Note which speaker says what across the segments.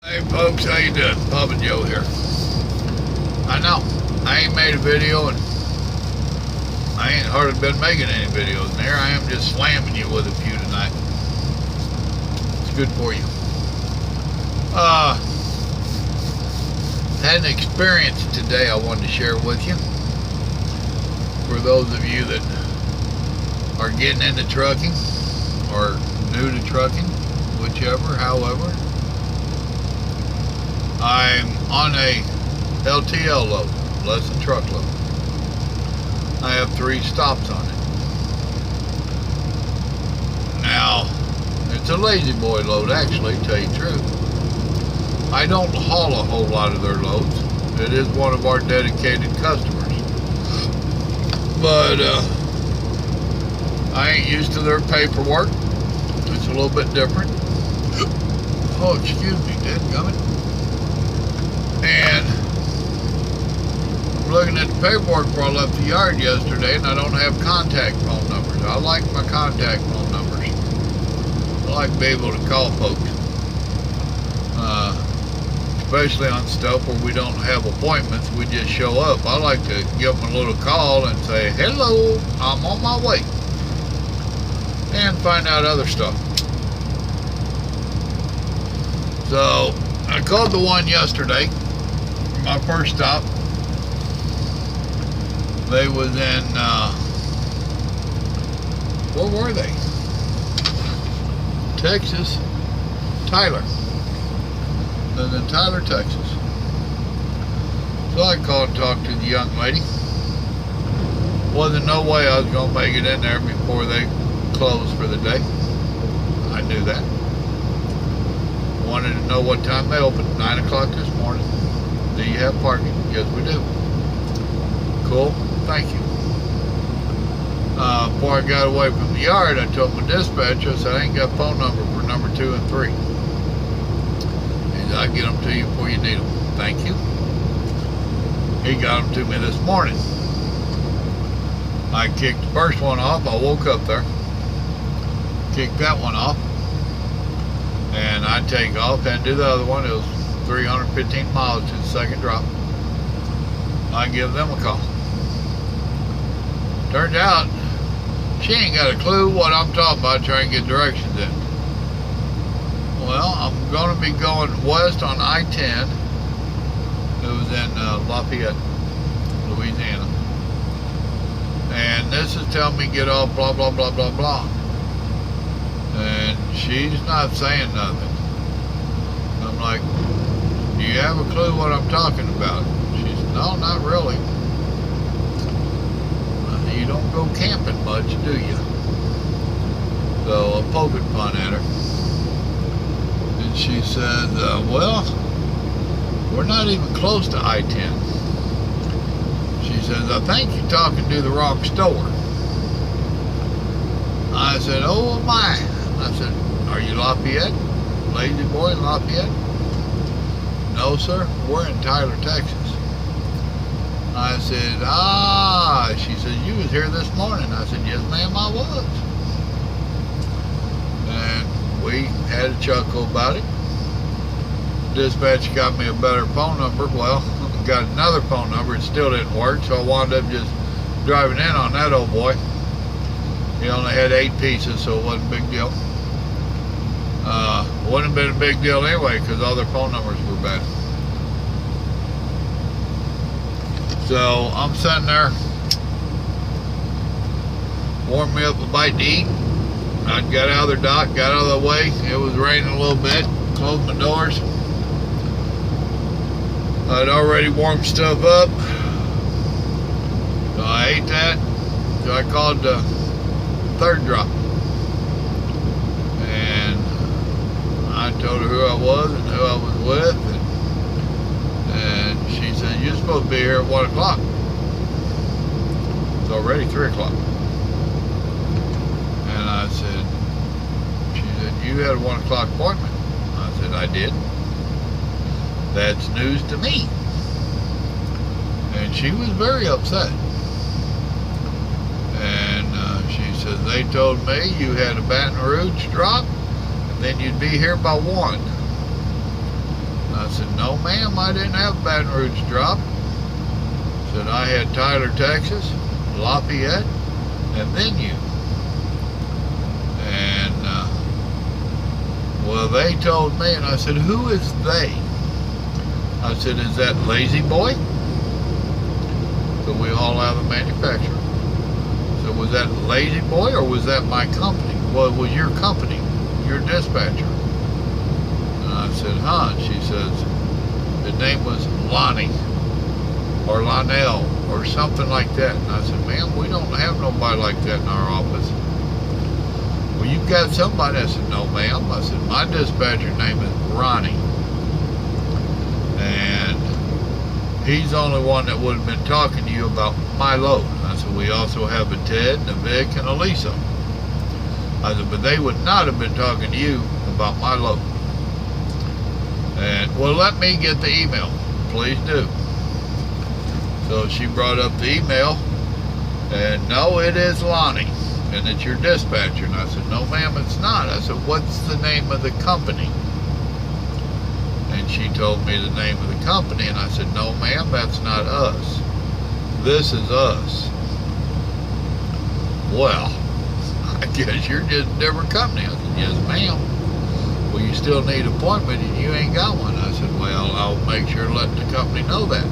Speaker 1: Hey folks, how you doing? Papa Joe here. I know, I ain't made a video and I ain't hardly been making any videos, and here I am just slamming you with a few tonight. It's good for you. Had an experience today I wanted to share with you. For those of you that are getting into trucking or new to trucking, whichever, however. I'm on a LTL load, less than truckload. I have 3 stops on it. Now, it's a lazy boy load actually, to tell you the truth. I don't haul a whole lot of their loads. It is one of our dedicated customers. But I ain't used to their paperwork. It's a little bit different. Oh, excuse me, dadgummit. And I'm looking at the paperwork before I left the yard yesterday, and I don't have contact phone numbers. I like my contact phone numbers. I like to be able to call folks. Especially on stuff where we don't have appointments, we just show up. I like to give them a little call and say, hello, I'm on my way. And find out other stuff. So, I called the one yesterday. My first stop, they was in, where were they? Texas, Tyler. They're in Tyler, Texas. So I called and talked to the young lady. Wasn't no way I was going to make it in there before they closed for the day. I knew that. Wanted to know what time they opened. 9 o'clock this morning. Do you have parking? Yes, we do. Cool. Thank you. Before I got away from the yard, I told my dispatcher, I said, I ain't got a phone number for number 2 and 3. He said, I'll get them to you before you need them. Thank you. He got them to me this morning. I kicked the first one off. I woke up there. Kicked that one off. And I take off and do the other one. It was 315 miles to the second drop. I give them a call. Turns out she ain't got a clue what I'm talking about trying to get directions in. Well, I'm going to be going west on I-10. It was in Lafayette, Louisiana. And this is telling me get off blah, blah, blah, blah, blah. And she's not saying nothing. I'm like, do you have a clue what I'm talking about? She said, no, not really. You don't go camping much, do you? So I poking fun at her. And she said, well, we're not even close to I-10. She says, I think you're talking to the wrong store. I said, oh my. I said, are you Lafayette? Lazy boy in Lafayette? No, sir. We're in Tyler, Texas. I said, she said, you was here this morning. I said, yes, ma'am, I was. And we had a chuckle about it. Dispatch got me a better phone number. Well, got another phone number. It still didn't work, so I wound up just driving in on that old boy. He only had 8 pieces, so it wasn't a big deal. Wouldn't have been a big deal anyway, because all their phone numbers were bad. So I'm sitting there, warming me up a bite to eat. I got out of their dock, got out of the way. It was raining a little bit. Closed my doors. I'd already warmed stuff up. So I ate that. So I called the 3rd drop. And I told her who I was and who I was with. And she said, you're supposed to be here at 1 o'clock. It's already 3 o'clock. And I said, she said, you had a 1 o'clock appointment. I said, I did. That's news to me. And she was very upset. And she said, they told me you had a Baton Rouge drop, and then you'd be here by 1. no ma'am, I didn't have Baton Rouge drop. Said I had Tyler, Texas, Lafayette, and then you. And well, they told me, and I said, who is they? I said, is that Lazy Boy? So we all have a manufacturer. So was that Lazy Boy or was that my company? Well, it was your company, your dispatcher. And I said, huh? She says, the name was Lonnie or Lionel or something like that. And I said, ma'am, we don't have nobody like that in our office. Well, you've got somebody. I said, no, ma'am. I said, my dispatcher name is Ronnie. And he's the only one that would have been talking to you about my load. I said, we also have a Ted, and a Vic, and a Lisa. I said, but they would not have been talking to you about my load. And, well, let me get the email. Please do. So she brought up the email, and no, it is Lonnie, and it's your dispatcher. And I said, no, ma'am, it's not. I said, what's the name of the company? And she told me the name of the company, and I said, no, ma'am, that's not us. This is us. Well, I guess you're just a different company. I said, yes, ma'am. Well, you still need an appointment, and you ain't got one. I said, well, I'll make sure to let the company know that.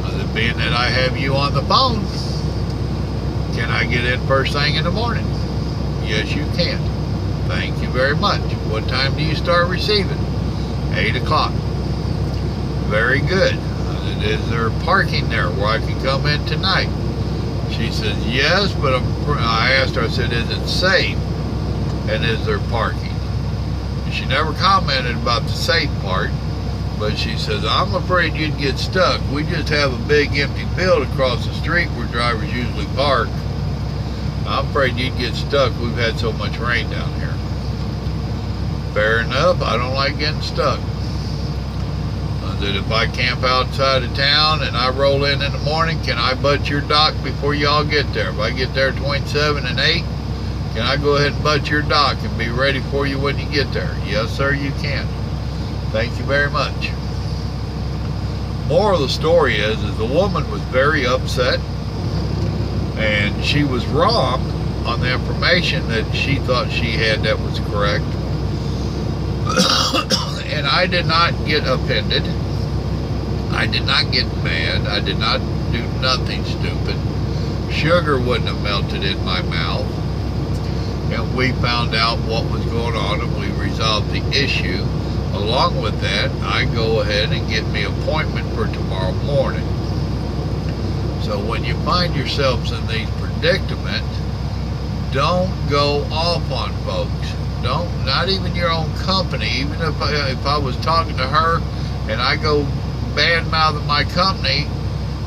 Speaker 1: I said, being that I have you on the phone, can I get in first thing in the morning? Yes, you can. Thank you very much. What time do you start receiving? 8 o'clock. Very good. Is there parking there where I can come in tonight? She says, yes, but I asked her, I said, is it safe? And is there parking? And she never commented about the safe part, but she says, I'm afraid you'd get stuck. We just have a big empty field across the street where drivers usually park. I'm afraid you'd get stuck. We've had so much rain down here. Fair enough. I don't like getting stuck. I said, if I camp outside of town and I roll in the morning, can I butt your dock before y'all get there? If I get there between 7 and 8, can I go ahead and butt your dock and be ready for you when you get there? Yes, sir, you can. Thank you very much. Moral of the story is the woman was very upset, and she was wrong on the information that she thought she had that was correct. And I did not get offended. I did not get mad. I did not do nothing stupid. Sugar wouldn't have melted in my mouth. And we found out what was going on, and we resolved the issue. Along with that, I go ahead and get me an appointment for tomorrow morning. So when you find yourselves in these predicaments, don't go off on folks. Don't, not even your own company. Even if I was talking to her and I go bad-mouthing my company,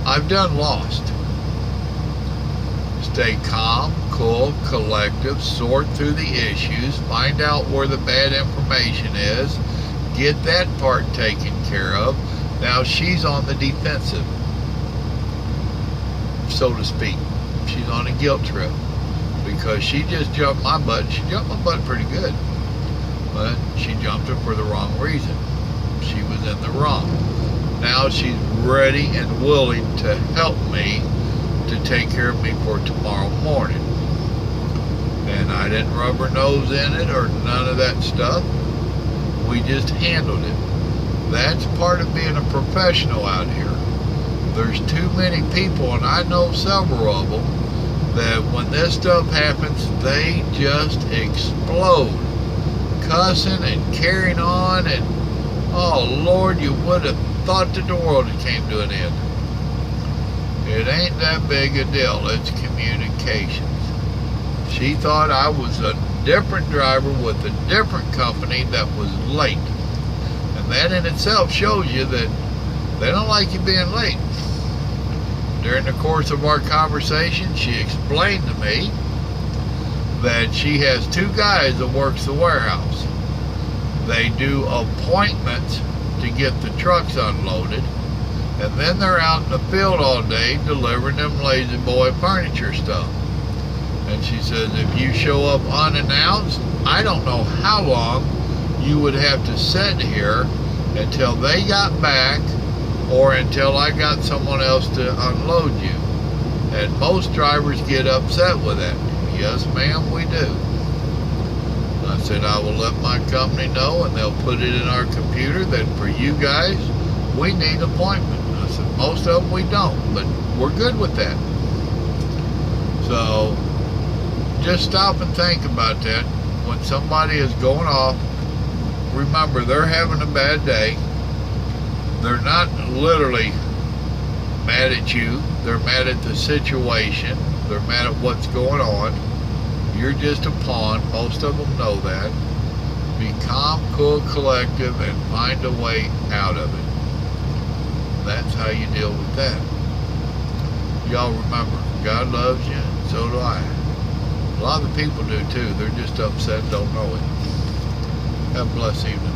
Speaker 1: I've done lost. Stay calm, cool, collective, sort through the issues, find out where the bad information is, get that part taken care of. Now she's on the defensive, so to speak. She's on a guilt trip because she just jumped my butt. She jumped my butt pretty good, but she jumped it for the wrong reason. She was in the wrong. Now she's ready and willing to help me to take care of me for tomorrow morning. And I didn't rub her nose in it or none of that stuff. We just handled it. That's part of being a professional out here. There's too many people, and I know several of them, that when this stuff happens, they just explode. Cussing and carrying on, and oh Lord, you would have thought that the world had came to an end. It ain't that big a deal. It's communications. She thought I was a different driver with a different company that was late. And that in itself shows you that they don't like you being late. During the course of our conversation, she explained to me that she has 2 guys that works the warehouse. They do appointments to get the trucks unloaded, and then they're out in the field all day delivering them Lazy Boy furniture stuff. And she says, if you show up unannounced, I don't know how long you would have to sit here until they got back or until I got someone else to unload you. And most drivers get upset with that. Yes, ma'am, we do. I said, I will let my company know, and they'll put it in our computer that for you guys, we need an appointment. I said, most of them we don't, but we're good with that. So just stop and think about that. When somebody is going off, remember, they're having a bad day. They're not literally mad at you. They're mad at the situation. They're mad at what's going on. You're just a pawn. Most of them know that. Be calm, cool, collective, and find a way out of it. That's how you deal with that. Y'all remember, God loves you, and so do I. A lot of the people do too. They're just upset and don't know it. Have a blessed evening.